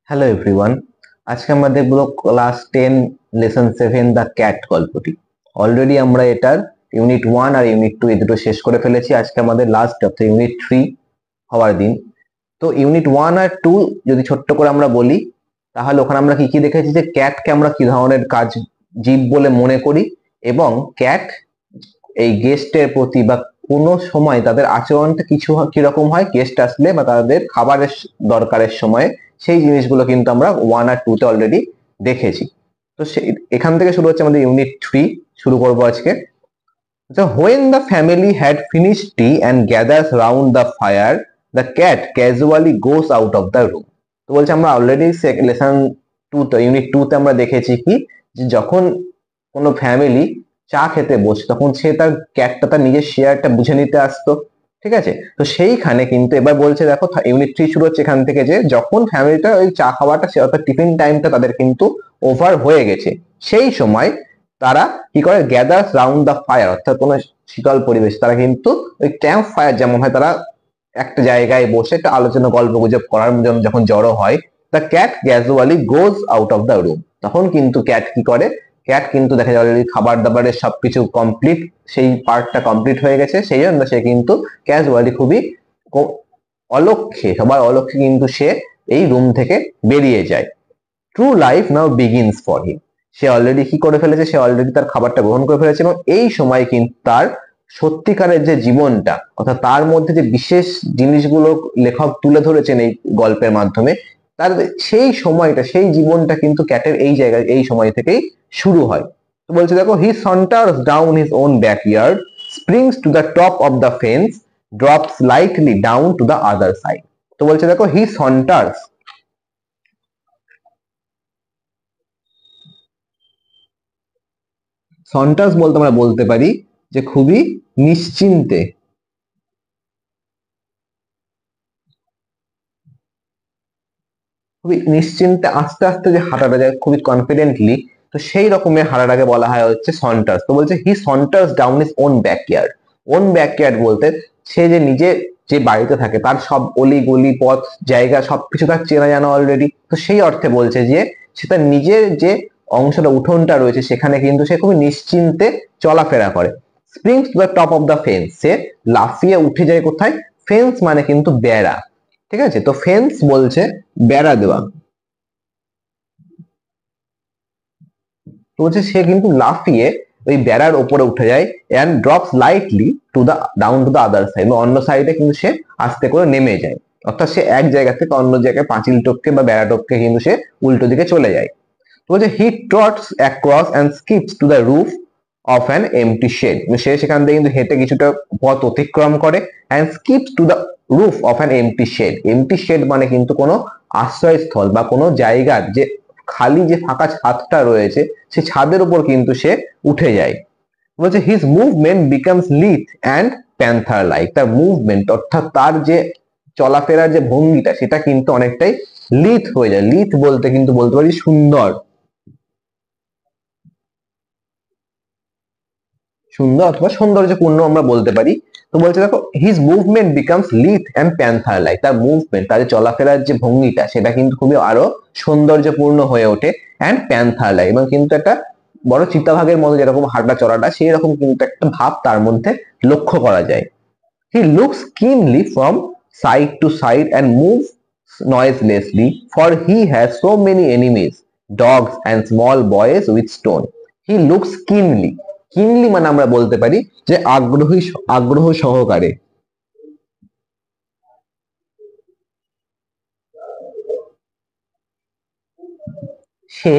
Hello everyone. আজকে আমরা দেখবো ক্লাস 10 লেসন 7 দ্য ক্যাট গল্পটি। অলরেডি আমরা এটার ইউনিট 1 আর ইউনিট 2 এই দুটো শেষ করে ফেলেছি। আজকে আমাদের লাস্ট অর্থাৎ ইউনিট 3 হওয়ার দিন। তো ইউনিট 1 আর 2 যদি ছোট্ট করে আমরা বলি, তাহলে ওখানে আমরা কি কি দেখেছি যে ক্যাটকে আমরা কি ধরনের কাজ জীব বলে মনে করি, এবং ক্যাট এই গেস্টের প্রতি বা কোনো সময় তাদের আচরণটা কিছু কিরকম হয় গেস্ট আসলে বা তাদের খাবারের দরকারের সময়, সেই জিনিসগুলো কিন্তু আমরা 1 আর 2 তে অলরেডি দেখেছি। তো এখান থেকে শুরু হচ্ছে আমাদের ইউনিট 3 শুরু করবো আজকে। So when the family had finished tea and gathers round the fire, the cat casually goes out of the room. তো বলছে আমরা অলরেডি লেসন 2 তে ইউনিট 2 তে আমরা দেখেছি কি যে যখন কোনো ফ্যামিলি চা খেতে বসে তখন সে তার ক্যাটটা তার নিজের শেয়ারটা বুঝে নিতে আসতো। ঠিক আছে, তো সেইখানে কিন্তু এবার বলছে দেখো ইউনিট 3 শুরু হচ্ছে এখান থেকে যে যখন ফ্যামিলিটা ওই চা খাওয়াটা অর্থাৎ টিফিন টাইমটা তাদের কিন্তু ওভার হয়ে গেছে, সেই সময় তারা কি করে গ্যাদার্স রাউন্ড দ্য ফায়ার, অর্থাৎ কোনো শীতল পরিবেশ তারা কিন্তু ওই ক্যাম্প ফায়ার যেমন হয় তারা একটা জায়গায় বসে একটা আলোচনা গল্প গুজব করার জন্য যখন জড়ো হয়, the cat casually goes out of the room. তখন কিন্তু ক্যাট কি করে, ক্যাট কিন্তু দেখা যায় অলরেডি খাবার দাবারের সবকিছু কমপ্লিট, সেই পার্টটা কমপ্লিট হয়ে গেছে, সেই জন্য সে কিন্তু ক্যাজুয়ালি খুবই অলক্ষ্যে সবার অলক্ষ্যে কিন্তু সে এই রুম থেকে বেরিয়ে যায়। True life now begins for him. Say already কি করে ফেলেছে, সে অলরেডি তার খাবারটা গ্রহণ করে ফেলেছে, এবং এই সময় কিন্তু তার সত্যিকারের যে জীবনটা অর্থাৎ তার মধ্যে যে বিশেষ জিনিসগুলো লেখক তুলে ধরেছেন এই গল্পের মাধ্যমে, তার সেই সময়টা সেই জীবনটা কিন্তু ক্যাটের এই জায়গায় এই সময় থেকেই শুরু হয়। তো বলছে দেখো, he saunters down his own backyard, springs to the top of the fence, drops lightly down to the other side. তো বলছে দেখো, হি সন্টার্স, সন্টাস বলতে আমরা বলতে পারি যে খুবই নিশ্চিন্তে, খুবই নিশ্চিন্তে আস্তে আস্তে যে হাঁটাটা যায় খুবই কনফিডেন্টলি, তো সেই রকমের হাঁটাটাকে বলা হয় হচ্ছে সন্টার্স। তো বলছে he saunters down is own backyard. Own backyard বলতে সে যে নিজে যে বাড়িতে থাকে তার সব অলি গলি পথ জায়গা সবকিছু তার চেনা জানা অলরেডি, তো সেই অর্থে বলছে যে সে তার নিজের যে অংশটা উঠোনটা রয়েছে সেখানে কিন্তু সে খুবই নিশ্চিন্তে চলাফেরা করে। Springs to the top of the fence, সে লাফিয়ে উঠে যায় কোথায়, ফেন্স মানে কিন্তু বেড়া। ঠিক আছে, তো ফেন্স বলছে বেড়া দেওয়া, তো হচ্ছে সে কিন্তু লাফিয়ে ওই বেড়ার উপরে উঠে যায়, and drops lightly to the down to the other side, অন্য সাইডে কিন্তু সে আস্তে করে নেমে যায়, অর্থাৎ সে এক জায়গা থেকে অন্য জায়গায় পাঁচিল টপকে বা বেড়া টপকে কিন্তু সে উল্টো দিকে চলে যায়। তো বলছে he trots across and skips to the roof of an empty shed, সে সেখান থেকে কিন্তু হেঁটে কিছুটা পথ অতিক্রম করে, and skips to the roof of an empty shed. Empty shed মানে কিন্তু কোনো আশ্রয়স্থল বা কোনো জায়গার যে খালি যে ফাঁকা ছাদটা রয়েছে সেই ছাদের উপর কিন্তু সে উঠে যায়। বলছে his movement becomes Lyth and panther like, তার মুভমেন্ট অর্থাৎ তার যে চলাফেরার যে ভঙ্গিটা সেটা কিন্তু অনেকটাই লিথ হয়ে যায়। লিথ বলতে কিন্তু বলতে পারি সুন্দর, সুন্দর অথবা সৌন্দর্যপূর্ণ আমরা বলতে পারি। তো বলছে দেখো, his movement becomes Lyth and panther like, তার মুভমেন্ট তার চলাফেরার যে ভঙ্গিটা সেটা কিন্তু খুবই আরো সৌন্দর্যপূর্ণ হয়ে ওঠে, অ্যান্ড প্যান্থার লাইক, এবং কিন্তু একটা বড় চিতাভাগের মতো যেরকম হাঁটা চলাটা সেই রকম কিন্তু একটা ভাব তার মধ্যে লক্ষ্য করা যায়। He looks keenly from side to side and move noiselessly, for he has so many enemies, dogs and small boys with stone. He looks keenly, কিনলি মানে আমরা বলতে পারি যে আগ্রহী, আগ্রহ সহকারে। সে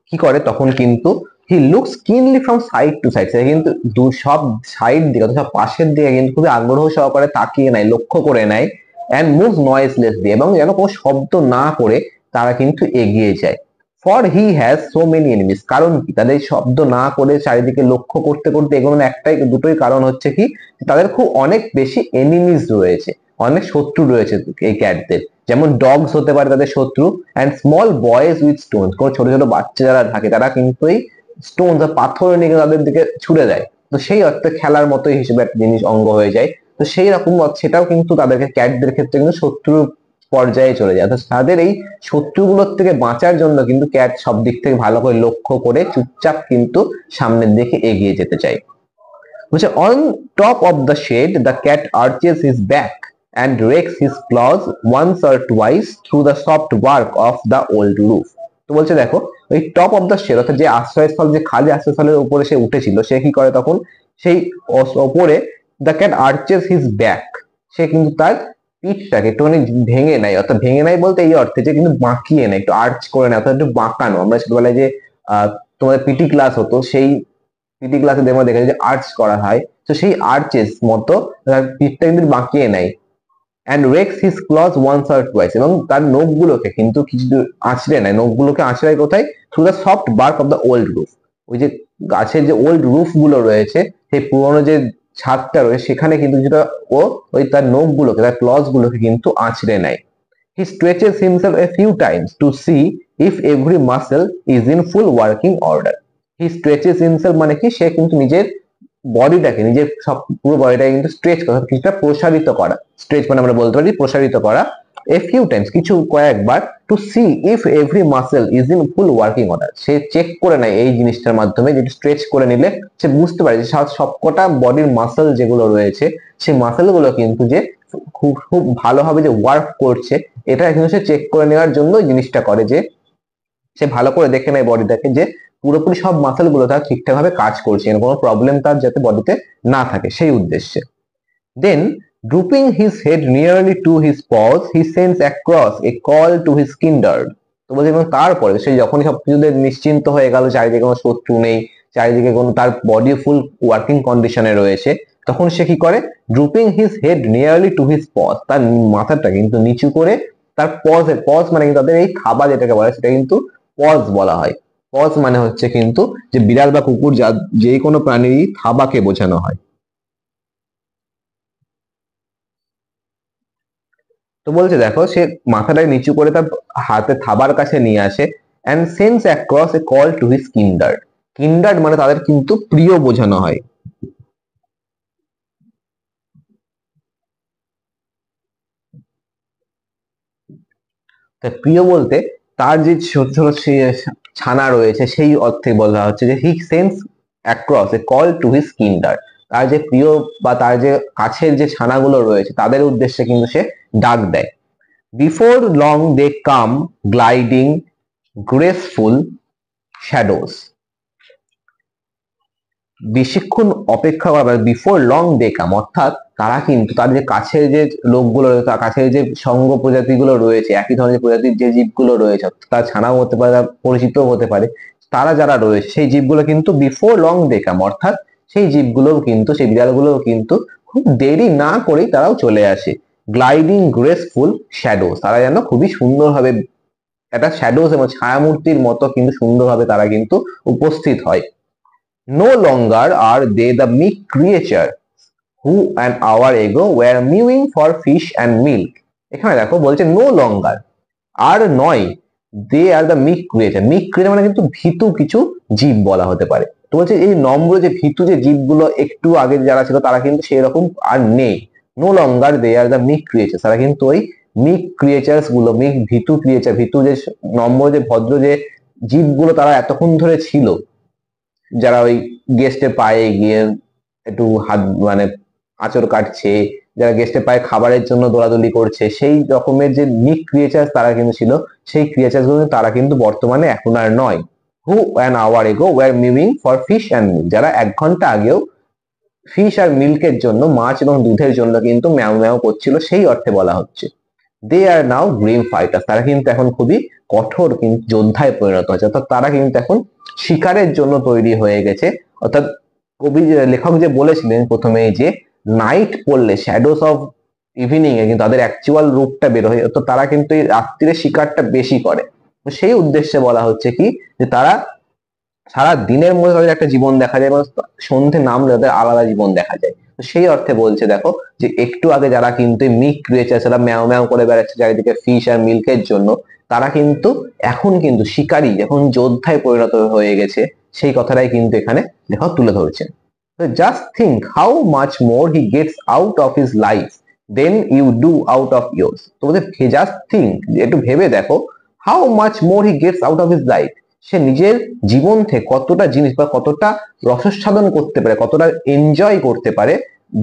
কি করে তখন কিন্তু হি looks keenly from side to side, সে কিন্তু সব সাইড দিকে অর্থাৎ পাশের দিকে কিন্তু খুবই আগ্রহ সহকারে তাকিয়ে নেয়, লক্ষ্য করে নেয়, অ্যান্ড মুভ নয়েসলেসলি, এবং যেন কোনো শব্দ না করে তারা কিন্তু এগিয়ে যায়। For he has so many enemies, কারণ কি তাদের শব্দ না করে চারিদিকে লক্ষ্য করতে করতে এগোনোর একটাই দুটোই কারণ হচ্ছে কি, তাদের খুব অনেক বেশি এনিমিস রয়েছে, অনেক শত্রু রয়েছে এই ক্যাটদের। যেমন ডগস হতে পারে তাদের শত্রু, and small boys with stone, কোন ছোট ছোট বাচ্চা যারা থাকে তারা কিন্তু এই স্টোন বা পাথর নিয়ে তাদের দিকে ছুড়ে দেয়, তো সেই অর্থে খেলার মতোই হিসেবে একটা জিনিস অঙ্গ হয়ে যায়। তো সেই রকম সেটাও কিন্তু তাদেরকে ক্যাটদের ক্ষেত্রে কিন্তু শত্রু পর্যায়ে চলে যায়। অর্থাৎ তাদের এই শত্রুগুলোর থেকে বাঁচার জন্য কিন্তু ক্যাট সব দিক থেকে ভালো করে লক্ষ্য করে চুপচাপ কিন্তু সামনের দিকে এগিয়ে যেতে চায়। বলছে on top of the shed the cat arches his back and rakes his claws once or twice through the soft bark of the old roof. তো বলছে দেখো ওই টপ অফ দ্য শেড অর্থাৎ যে আশ্রয়স্থল, যে খালি আশ্রয়স্থলের উপরে সে উঠেছিল, সে কি করে তখন সেই ওপরে the cat arches his back, সে কিন্তু তার পিঠটাকে একটুখানি ভেঙে নেয়। অর্থাৎ ভেঙে নেয় বলতে এই অর্থে যে কিন্তু বাঁকিয়ে নেয়, একটু আর্চ করে নেয়, অর্থাৎ একটু বাঁকানো। আমরা ছোটবেলায় যে তোমাদের পিটি ক্লাস হতো, সেই পিটি ক্লাসে দেখে দেখেছি যে আর্চ করা হয়, তো সেই আর্চেস মতো পিঠটা কিন্তু বাঁকিয়ে নেয়। and rakes his claws once or twice, এবং তার নখগুলোকে কিন্তু কিছু আঁচড়ে নেয়। নখগুলোকে আঁচড়ায় কোথায়? through the soft bark of the old roof, ওই যে গাছের যে ওল্ড রুফ গুলো রয়েছে, সেই পুরোনো যে ছাদটা রয়েছে সেখানে কিন্তু যেটা ও ওই তার নখগুলোকে, তার ক্লজ গুলোকে কিন্তু আঁচড়ে নেয়। he stretches himself a few times to see if every muscle is in full working order. he stretches himself মানে কি, সে কিন্তু নিজের বডিটাকে, নিজের সব পুরো বডিটাকে কিন্তু স্ট্রেচ করা, কিছুটা প্রসারিত করা। স্ট্রেচ মানে আমরা বলতে পারি প্রসারিত করা। এ ফিউ টাইমস, কিছু কয়েকবার, to see if every muscle is in full working order, সে চেক করে নেয় এই জিনিসটার মাধ্যমে, যেটা স্ট্রেচ করে নিলে সে বুঝতে পারে যে সবকটা বডির মাসেল যেগুলো রয়েছে, সেই মাসেল গুলো কিন্তু যে খুব খুব ভালোভাবে যে ওয়ার্ক করছে, এটা কিন্তু সে চেক করে নেওয়ার জন্য জিনিসটা করে, যে সে ভালো করে দেখে নেয় বডিটাকে যে পুরোপুরি সব মাসেল গুলো তার ঠিকঠাক ভাবে কাজ করছে, কোনো প্রবলেম তার যাতে বডিতে না থাকে, সেই উদ্দেশ্যে। দেন drooping his head nearly to his paws he sends across a call to his kindred. তো বলছে এবং তারপরে সে যখনই সবকিছুতে নিশ্চিন্ত হয়ে গেল, চারিদিকে কোনো শত্রু নেই, চারিদিকে কোনো, তার বডি ফুল ওয়ার্কিং কন্ডিশনে রয়েছে, তখন সে কি করে? drooping his head nearly to his paws, তার মাথাটা কিন্তু নিচু করে তার পজ মানে কিন্তু তাদের এই থাবা যেটাকে বলে সেটা কিন্তু পজ বলা হয়। পজ মানে হচ্ছে কিন্তু যে বিড়াল বা কুকুর যে কোনো প্রাণীরই থাবাকে বোঝানো হয়। তো বলছে দেখো সে মাথাটাকে নিচু করে তার হাতে থাবার কাছে নিয়ে আসে, and sends across a call to his kindred. kindred মানে তাদের কিন্তু প্রিয় বোঝানো হয়। প্রিয় বলতে তার যে ছোট ছোট ছানা রয়েছে সেই অর্থে বলা হচ্ছে যে he sends across a call to his kindred, তার যে প্রিয় বা তার যে কাছের যে ছানাগুলো রয়েছে তাদের উদ্দেশ্যে কিন্তু সে ডাক দেয়। Before long they come gliding graceful shadows. বেশিক্ষণ অপেক্ষা করা, বিফোর লং দে কাম, অর্থাৎ তারা কিন্তু তার যে কাছের যে লোকগুলো, তার কাছের যে সঙ্গ প্রজাতিগুলো রয়েছে, একই ধরনের প্রজাতির যে জীবগুলো রয়েছে, তার ছানাও হতে পারে, পরিচিত হতে পারে, তারা যারা রয়েছে সেই জীবগুলো কিন্তু বিফোর লং দে কাম, অর্থাৎ সেই জীবগুলোও কিন্তু, সেই বিড়ালগুলোও কিন্তু খুব দেরি না করেই তারাও চলে আসে। গ্লাইডিং গ্রেসফুল শ্যাডোস, তারা যেন খুবই সুন্দরভাবে একটা শ্যাডোস এবং ছায়ামূর্তির মতো কিন্তু সুন্দরভাবে তারা কিন্তু উপস্থিত হয়। No longer are they the meek creatures who an hour ago were mewing for fish and milk. এখানে দেখো বলছে no longer, আর নয়, they are the meek creature. meek creature মানে কিন্তু ভীতু কিছু জীব বলা হতে পারে। তো বলছে এই নম্র যে ভীতু যে জীবগুলো একটু আগে যারা ছিল তারা কিন্তু সেই রকম আর নেই। no longer they are the meek creatures, তারা কিন্তু ওই meek creatures গুলো, meek ভীতু creature, ভীতু যে নম্র যে ভদ্র যে জীবগুলো তারা এতক্ষণ ধরে ছিল, যারা ওই গেস্টের পায়ে গিয়ে একটু হাত মানে আঁচড় কাটছে, যারা গেস্টের পায়ে খাবারের জন্য দৌড়াদৌড়ি করছে, সেই রকমের যে মিক ক্রিয়েচার তারা কিন্তু ছিল, সেই ক্রিয়েচার গুলো তারা কিন্তু বর্তমানে এখন আর নয়। Who an hour ago were mewing for fish and milk, যারা 1 ঘন্টা আগেও ফিশ আর মিল্কের জন্য, মাছ এবং দুধের জন্য কিন্তু ম্যাও ম্যাও করছিল, সেই অর্থে বলা হচ্ছে। দে আর নাও গ্রিম ফাইটার, তারা কিন্তু এখন খুবই কঠোর কিন্তু যোদ্ধায় পরিণত হয়েছে, অর্থাৎ তারা কিন্তু এখন শিকারের জন্য তৈরি হয়ে গেছে। অর্থাৎ কবি লেখক যে বলেছিলেন প্রথমেই যে নাইট পড়লে শ্যাডোস অফ ইভিনিং এ কিন্তু তাদের অ্যাকচুয়াল রূপটা বের হয়, অর্থাৎ তারা কিন্তু এই রাত্রিরে শিকারটা বেশি করে। তো সেই উদ্দেশ্যে বলা হচ্ছে কি যে তারা সারা দিনের মধ্যে তাদের একটা জীবন দেখা যায় এবং সন্ধে নামলে তাদের আলাদা জীবন দেখা যায়। তো সেই অর্থে বলছে দেখো যে একটু আগে যারা কিন্তু মিক ক্রিয়েচার, যারা ম্যাও ম্যাও করে বেড়াচ্ছে চারিদিকে ফিশ আর মিল্কের জন্য, তারা কিন্তু এখন কিন্তু শিকারী, এখন যোদ্ধায় পরিণত হয়ে গেছে, সেই কথাটাই কিন্তু এখানে লেখক তুলে ধরছেন। Just think how much more he gets out of his life then you do out of yours। তো বলছে জাস্ট থিঙ্ক, একটু ভেবে দেখো, how much more he gets out of his life, সে নিজের জীবন থেকে কতটা জিনিস বা কতটা রসস্বাদন করতে পারে, কতটা এনজয় করতে পারে,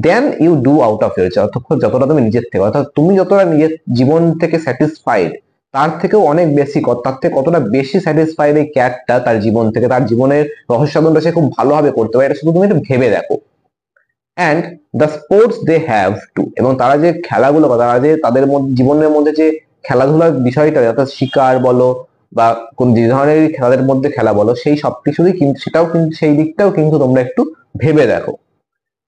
then you do out of your, অর্থাৎ যতটা তুমি নিজের থেকে, অর্থাৎ তুমি যতটা নিজের জীবন থেকে স্যাটিসফাইড, তার থেকেও অনেক বেশি, তার থেকে কতটা বেশি স্যাটিসফাইড এই ক্যাটটা তার জীবন থেকে, তার জীবনের রহস্যসাধনটা সে খুব ভালোভাবে করতে পারে, এটা শুধু তুমি একটু ভেবে দেখো। And the sports they have to, এবং তারা যে খেলাগুলো বা তারা যে তাদের জীবনের মধ্যে যে খেলাধুলার বিষয়টা, অর্থাৎ শিকার বলো বা কোন যে ধরনের খেলাদের মধ্যে খেলা বলো, সেই সবকিছুরই কিন্তু সেটাও কিন্তু সেই দিকটাও কিন্তু তোমরা একটু ভেবে দেখো।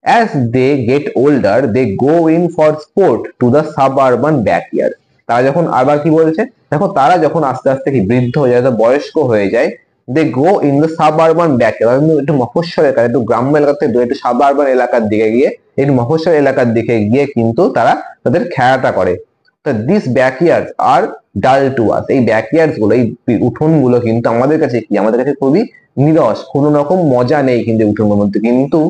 As they get older, they go in for sport to the suburban backyard। তারা যখন আবার কি বলছে দেখো, তারা যখন আস্তে আস্তে কি বৃদ্ধ হয়ে যায়, বয়স্ক হয়ে যায়, they go in the suburban backyard, একটু মফস্বল এলাকা, একটু গ্রাম্য এলাকা থেকে একটু সাবারবান এলাকার দিকে গিয়ে, একটু মফস্বল এলাকার দিকে গিয়ে কিন্তু তারা তাদের খেলাটা করে। তো দিস ব্যাকইয়ার্ডস আর ডাল টু আস, এই ব্যাকইয়ার্ডস গুলো, এই উঠোন গুলো কিন্তু আমাদের কাছে কি, আমাদের কাছে খুবই নিরস, কোনো রকম মজা নেই কিন্তু উঠোনের মধ্যে, কিন্তু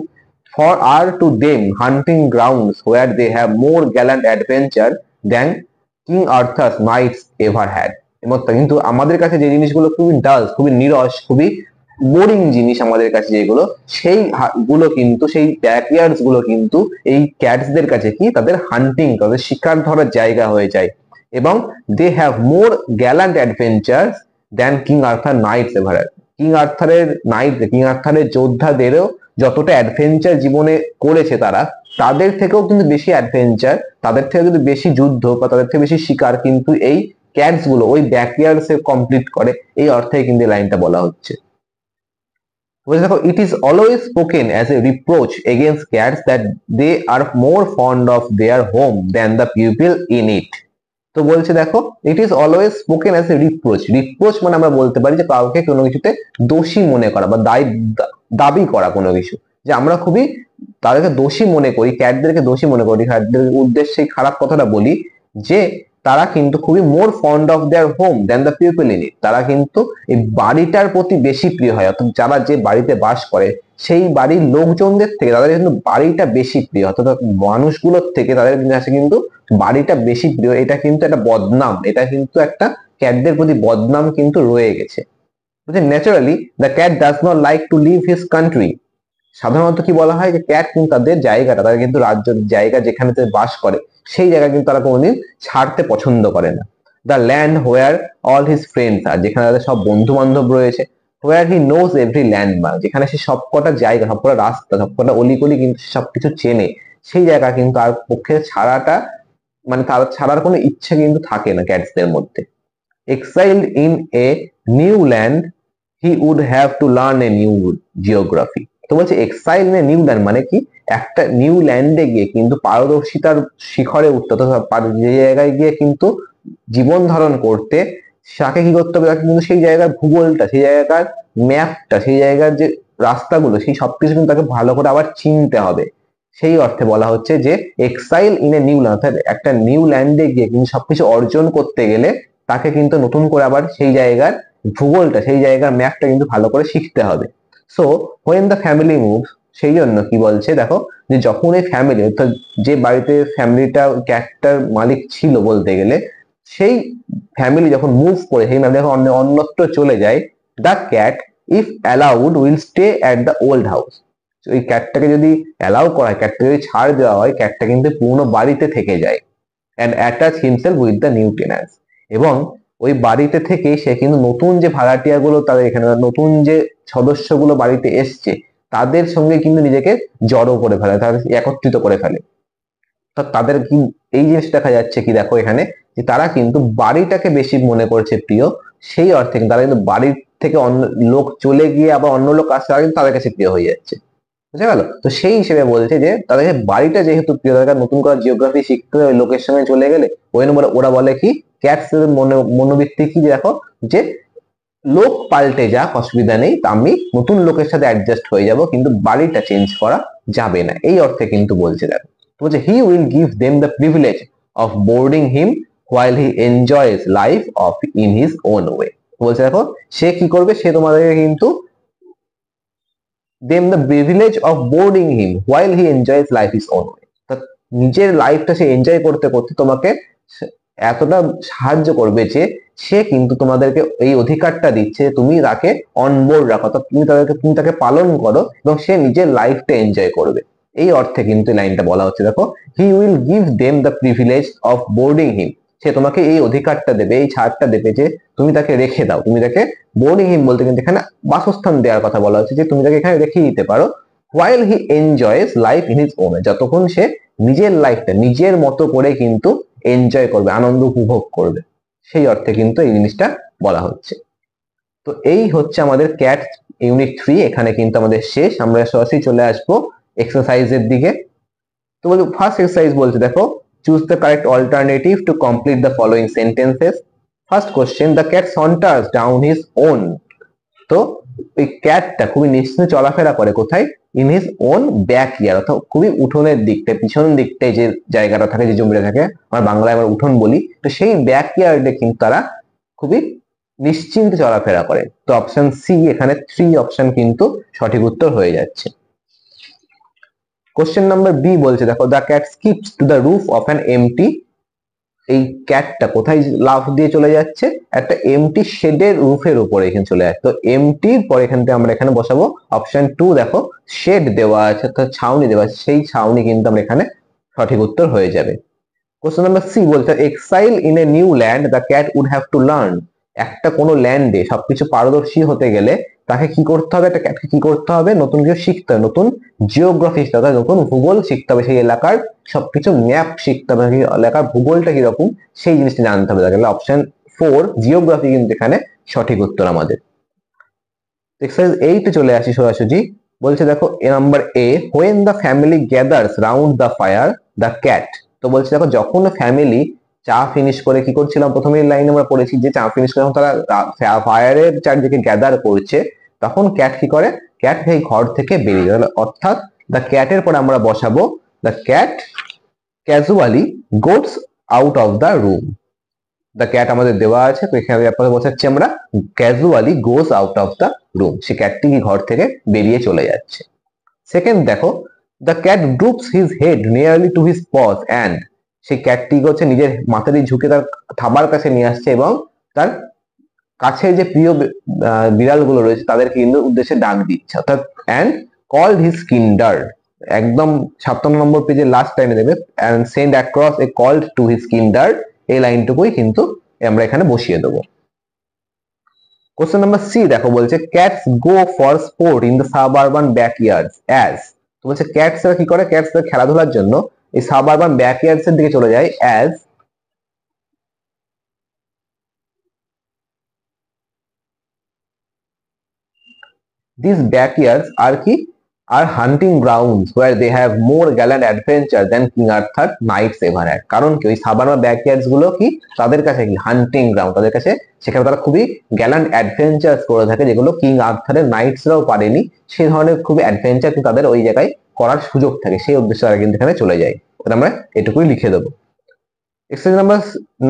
for are to them hunting grounds where they have more gallant adventure than King Arthur's knights ever had। এবং কিন্তু আমাদের কাছে যে জিনিসগুলো খুবই ডাল, খুবই নিরস, খুবই বোরিং জিনিস আমাদের কাছে যেগুলো, সেই গুলো কিন্তু, সেই ব্যাকইয়ার্ডস গুলো কিন্তু এই ক্যাটসদের কাছে কি, তাদের হান্টিং, তাদের শিকার ধরার জায়গা হয়ে যায়। এবং they have more gallant adventures than King Arthur knights ever had. King আর্থারের যোদ্ধাদেরও যতটা অ্যাডভেঞ্চার জীবনে করেছে তারা, তাদের থেকেও কিন্তু বেশি অ্যাডভেঞ্চার, তাদের থেকে কিন্তু বেশি যুদ্ধ বা তাদের থেকে বেশি শিকার কিন্তু এই ক্যাটস গুলো ওই ব্যাকইয়ার্ডস এ কমপ্লিট করে, এই অর্থে কিন্তু লাইনটা বলা হচ্ছে। দেখো, it is always spoken as a reproach against cats that they are more fond of their home than the people in it. তো বলছে দেখো, it is always spoken as a reproach. Reproach মানে আমরা বলতে পারি যে কাউকে কোনো কিছুতে দোষী মনে করা বা দাবি করা কোনো কিছু, যে আমরা খুবই তাদেরকে দোষী মনে করি, ক্যাটদেরকে দোষী মনে করি, ক্যাটদের উদ্দেশ্যে খারাপ কথাটা বলি যে তারা কিন্তু খুবই more fond of their home than the people in it. তারা কিন্তু এই বাড়িটার প্রতি বেশি প্রিয় হয়, অর্থাৎ যারা যে বাড়িতে বাস করে সেই বাড়ির লোকজনদের থেকে তাদের কিন্তু বাড়িটা বেশি প্রিয়, অর্থাৎ মানুষগুলোর থেকে তাদের কাছে কিন্তু বাড়িটা বেশি প্রিয়। এটা কিন্তু একটা বদনাম, এটা কিন্তু একটা ক্যাটদের প্রতি বদনাম কিন্তু রয়ে গেছে। Naturally the cat does not like to leave his country. সাধারণত কি বলা হয় যে ক্যাট কিন্তু তাদের জায়গাটা, তারা কিন্তু রাজ্য জায়গা যেখানে বাস করে সেই জায়গা কিন্তু তারা কোনোদিন ছাড়তে পছন্দ করে না। The land where all his friends are, যেখানে তাদের সব বন্ধু বান্ধব রয়েছে। Where he knows every landmark, যেখানে সে সবকটা জায়গা, সবকটা রাস্তা, সবকটা অলিগলি কিন্তু সবকিছু চেনে, সেই জায়গা কিন্তু আর পক্ষে ছাড়াটা, মানে তার ছাড়ার কোনো ইচ্ছে কিন্তু থাকে না ক্যাটসদের মধ্যে। Exiled in a new land, he would have to learn a new geography। তো বলছে exile in a new land মানে কি, একটা নিউ ল্যান্ডে গিয়ে কিন্তু পারদর্শিতার শিখরে উঠতে, যে জায়গায় গিয়ে কিন্তু জীবন ধারণ করতে, তাকে কি করতে হবে, তাকে কিন্তু সেই জায়গার ভূগোলটা, সেই জায়গার ম্যাপটা, সেই জায়গার যে রাস্তাগুলো, সেই সবকিছু কিন্তু তাকে ভালো করে আবার চিনতে হবে। সেই অর্থে বলা হচ্ছে যে exile in a new land, অর্থাৎ একটা নিউ ল্যান্ডে গিয়ে কিন্তু সবকিছু অর্জন করতে গেলে তাকে কিন্তু নতুন করে আবার সেই জায়গার ভূগোলটা, সেই জায়গার ম্যাপটা কিন্তু ভালো করে শিখতে হবে। So when the family move, সেই জন্য কি বলছে দেখো, যে যখন এই ফ্যামিলি, অর্থাৎ যে বাড়িতে ফ্যামিলিটা ক্যাটটার মালিক ছিল বলতে গেলে, সেই ফ্যামিলি যখন মুভ করে, সেই ফ্যামিলি যখন অন্যত্র চলে যায়, the cat if allowed will stay at the old house. ওই ক্যাটটাকে যদি অ্যালাউ করা হয়, ক্যাটটাকে যদি ছাড় দেওয়া হয়, ক্যাটটা কিন্তু পুরনো বাড়িতে থেকে যায়। And attach himself with the new tenants, এবং ওই বাড়িতে থেকে সে কিন্তু নতুন যে ভাড়াটিয়া গুলো, তাদের এখানে নতুন যে সদস্যগুলো বাড়িতে এসছে তাদের সঙ্গে কিন্তু নিজেকে জড়ো করে ফেলে, তাদের একত্রিত করে ফেলে। তাদের কি এই জিনিস দেখা যাচ্ছে কি দেখো এখানে, যে তারা কিন্তু বাড়িটাকে বেশি মনে করছে প্রিয়, সেই অর্থে কিন্তু তারা কিন্তু বাড়ির থেকে অন্য লোক চলে গিয়ে আবার অন্য লোক আসছে, তারা কিন্তু তাদের কাছে প্রিয় হয়ে যাচ্ছে। বুঝা গেল? তো সেই হিসেবে বলছে যে তাদের বাড়িটা যেহেতু প্রিয়, তাদের নতুন করে জিওগ্রাফি শিখতে ওই লোকের সঙ্গে চলে গেলে, ওই নম্বরে ওরা বলে কি, ক্যাটস মনোবৃত্তি কি দেখো, যে লোক পাল্টে যাক অসুবিধা নেই, আমি নতুন লোকের সাথে অ্যাডজাস্ট হয়ে যাব, কিন্তু বাড়িটা চেঞ্জ করা যাবে না, এই অর্থে কিন্তু বলছে। দেখো বলছে হি will give them the privilege of boarding him while he enjoys life of in his own way. বলছে দেখো সে কি করবে, সে তোমাদেরকে কিন্তু them the privilege of boarding him while he enjoys life his own way। নিজের লাইফটা সে এনজয় করতে করতে তোমাকে এতটা সাহায্য করবে যে সে কিন্তু তোমাদেরকে এই অধিকারটা দিচ্ছে তুমি তাকে অনবোর্ড রাখো, তুমি তাকে পালন করো এবং সে নিজের লাইফটা এনজয় করবে। এই অর্থে কিন্তু লাইনটা বলা হচ্ছে। দেখো, he will give them the privilege of boarding him, সে তোমাকে এই অধিকারটা দেবে, এই ছাড়টা দেবে যে তুমি তাকে রেখে দাও। তুমি তাকে বোর্ডিং হিম বলতে কিন্তু এখানে বাসস্থান দেওয়ার কথা বলা হচ্ছে, যে তুমি তাকে এখানে রেখে দিতে পারো। While he enjoys life in his on, যতক্ষণ সে নিজের লাইফটা নিজের মতো করে কিন্তু এনজয় করবে, আনন্দ উপভোগ করবে, সেই অর্থে কিন্তু এই জিনিসটা বলা হচ্ছে। তো এই হচ্ছে আমাদের ক্যাট ইউনিট 3। এখানে কিন্তু আমাদের শেষ, আমরা সরাসরি চলে আসবো এক্সারসাইজের দিকে। তো বলবো ফার্স্ট এক্সারসাইজ বলছে, দেখো, choose the correct alternative to complete the following sentences. First question, the cat saunters down his own. তো এই ক্যাটটা খুবই নিশ্চিন্তে চলাফেরা করে কোথায়? In his own backyard, অর্থাৎ খুবই উঠোনের দিকটা, পিছন দিকটায় যে জায়গাটা থাকে, যে জমিটা থাকে, আমরা বাংলায় আমরা উঠোন বলি, তো সেই ব্যাক ইয়ার্ডে কিন্তু তারা খুবই নিশ্চিন্তে চলাফেরা করে। তো অপশন সি, এখানে 3 অপশন কিন্তু সঠিক উত্তর হয়ে যাচ্ছে। কোশ্চেন নাম্বার বি বলছে, দেখো, the cat skips to the roof of an empty. এই ক্যাটটা কোথায় লাফ দিয়ে চলে যাচ্ছে? একটা এমটি শেডের রুফের উপরে এখানে চলে যাচ্ছে। তো এমটির পরে এখান থেকে আমরা এখানে বসাবো অপশন 2। দেখো, শেড দেওয়া আছে, অর্থাৎ ছাউনি দেওয়া আছে, সেই ছাউনি কিন্তু আমরা এখানে সঠিক উত্তর হয়ে যাবে। কোশ্চেন নাম্বার সি বলছে, exile in a new land the cat would have to learn. একটা কোনো ল্যান্ডে সবকিছু পারদর্শী হতে গেলে তাকে কি করতে হবে? একটা ক্যাটকে কি করতে হবে? নতুন কিছু শিখতে হবে, নতুন জিওগ্রাফি শিখতে হবে, নতুন ভূগোল শিখতে হবে, সেই এলাকার সবকিছু ম্যাপ শিখতে হবে, সেই এলাকার ভূগোলটা কিরকম সেই জিনিসটা জানতে হবে। তাহলে অপশন 4 জিওগ্রাফি কিন্তু এখানে সঠিক উত্তর আমাদের। এক্সারসাইজ 8 চলে আসি সরাসরি। বলছে, দেখো, number A, when the family gathers round the fire the cat. তো বলছে, দেখো, যখন ফ্যামিলি চা ফিনিশ করে, কি করছিলাম প্রথমে লাইন আমরা পড়েছি যে চা ফিনিশ করে তারা ফায়ারের চারদিকে গ্যাদার করছে, তখন ক্যাট কি করে? ক্যাট সেই ঘর থেকে বেরিয়ে গেল, অর্থাৎ দ্য ক্যাটের পরে আমরা বসাবো the cat casually goes out of the room. The cat আমাদের দেওয়া আছে, তো এখানে আপনাদের বসাচ্ছি আমরা casually goes out of the room, সে ক্যাটটি কি ঘর থেকে বেরিয়ে চলে যাচ্ছে। সেকেন্ড, দেখো, the cat droops his head nearly to his paws and, সেই ক্যাটটি হচ্ছে নিজের মাথাটি ঝুঁকে তার থাবার কাছে নিয়ে আসছে এবং তার কাছে যে প্রিয় বিড়ালগুলো রয়েছে তাদেরকে কিন্তু উদ্দেশ্যে ডাক দিচ্ছে, অর্থাৎ অ্যান্ড কল্ড হিজ কিন্ডার। একদম 57 নম্বর পেজে লাস্ট লাইনে দেবে and send across a call to his kindred, এই লাইনটুকুই কিন্তু আমরা এখানে বসিয়ে দেবো। কোশ্চেন নাম্বার সি, দেখো, বলছে, cats go for sport in the suburban backyards as. তো বলছে ক্যাটসরা কি করে? ক্যাটসরা খেলাধুলার জন্য এই সাবআরবান ব্যাকইয়ার্ডস এর দিকে চলে যায় অ্যাজ these backyards are কি are hunting grounds where they have more gallant adventure than King Arthur knights ever had। কারণ কি ওই সাবানা ব্যাকইয়ার্ডস গুলো কি তাদের কাছে কি হান্টিং গ্রাউন্ড, তাদের কাছে সেখানে তারা খুবই গ্যালান্ট অ্যাডভেঞ্চার করে থাকে, যেগুলো কিং আর্থারের নাইটসরাও পারেনি। সেই ধরনের খুবই অ্যাডভেঞ্চার কিন্তু তাদের ওই জায়গায় করার সুযোগ থাকে, সেই উদ্দেশ্যে তারা কিন্তু এখানে চলে যায়। আমরা এটুকুই লিখে দেবো। এক্সারসাইজ নাম্বার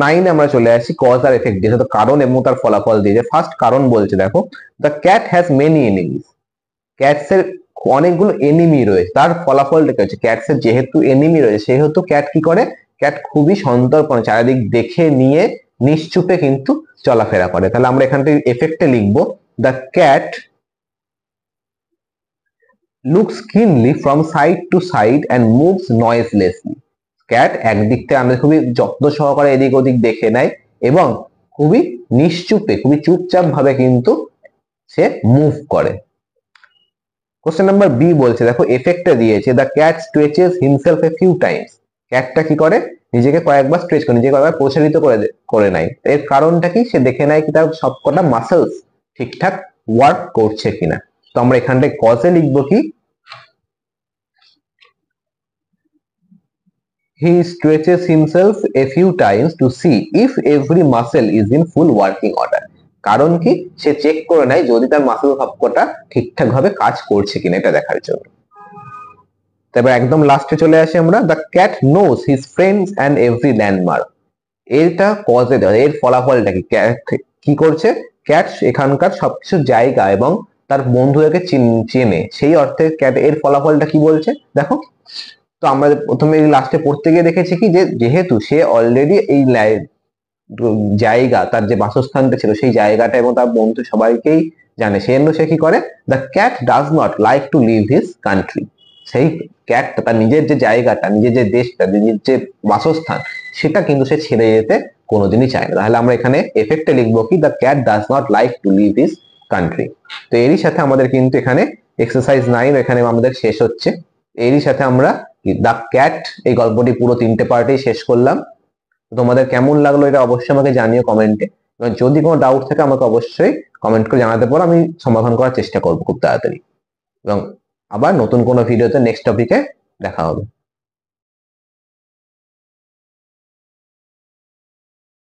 9 আমরা চলে আসি কজ আর এফেক্ট দিয়ে, তো কারণ এবং তার ফলাফল দিয়ে। ফার্স্ট কারণ বলছে, দেখো, the cat has many enemies. Cats এর অনেকগুলো এনিমি রয়েছে, তার ফলাফলটা কি হচ্ছে? ক্যাটস এর যেহেতু এনিমি রয়েছে সেহেতু ক্যাট কি করে? ক্যাট খুবই সন্তর্পণে চারিদিক দেখে নিয়ে নিশ্চুপে কিন্তু চলাফেরা করে। তাহলে আমরা এখান থেকে এফেক্টে লিখবো the cat looks keenly from side to side and moves noiselessly. Cat একদিক থেকে আমাদের খুবই যত্ন সহকারে এদিক ওদিক দেখে নেয় এবং খুবই নিশ্চুপে, খুবই চুপচাপ ভাবে কিন্তু সে মুভ করে। কোশ্চেন নাম্বার বি বলছে, দেখো, এফেক্টটা দিয়েছে the cat stretches himself a few times. ক্যাটটা কি করে? নিজেকে কয়েকবার স্ট্রেচ করে, নিজেকে কয়েকবার প্রসারিত করে নেয়। এর কারণটা কি? সে দেখে নেয় কি তার সবকটা মাসেলস ঠিকঠাক ওয়ার্ক করছে কিনা। তো আমরা এখানটায় কজে লিখবো কি he stretches himself a few times to see if every muscle is in full working order। কারণ কি? সে চেক করে নেয় যদি তার মাসেল সবকটা ঠিকঠাক ভাবে কাজ করছে কিনা, এটা দেখার জন্য। তারপর একদম লাস্টে চলে আসি আমরা, the cat knows his friends and every landmark. এটা কজে দেওয়া, এর ফলাফলটা কি? ক্যাট কি করছে? ক্যাট এখানকার সবকিছু জায়গা এবং তার বন্ধুদেরকে চেনে, সেই অর্থে ক্যাট এর ফলাফলটা কি বলছে দেখো, তো আমরা প্রথমে লাস্টে পড়তে গিয়ে দেখেছি কি যে যেহেতু সে অলরেডি এই জায়গা, তার যে বাসস্থানটা ছিল সেই জায়গাটা এবং তার বন্ধু সবাইকেই জানে, সেই জন্য সে কি করে, the cat does not like to leave his country. সেই ক্যাট তার নিজের যে জায়গাটা, নিজের যে দেশটা, নিজের যে বাসস্থান, সেটা কিন্তু সে ছেড়ে যেতে কোনোদিনই চায় না। তাহলে আমরা এখানে এফেক্টে লিখবো কি, the cat does not like to leave his country. তো এরই সাথে আমাদের কিন্তু এখানে এক্সারসাইজ 9 এখানে আমাদের শেষ হচ্ছে। এরই সাথে আমরা দ্য ক্যাট এই গল্পটি পুরো 3টে পার্টেই শেষ করলাম। তোমাদের কেমন লাগলো এটা অবশ্যই আমাকে জানিও কমেন্টে, এবং যদি কোনো ডাউট থাকে আমাকে অবশ্যই কমেন্ট করে জানাতে পারো, আমি সমাধান করার চেষ্টা করবো খুব তাড়াতাড়ি। এবং আবার নতুন কোনো ভিডিওতে নেক্সট টপিকে দেখা হবে।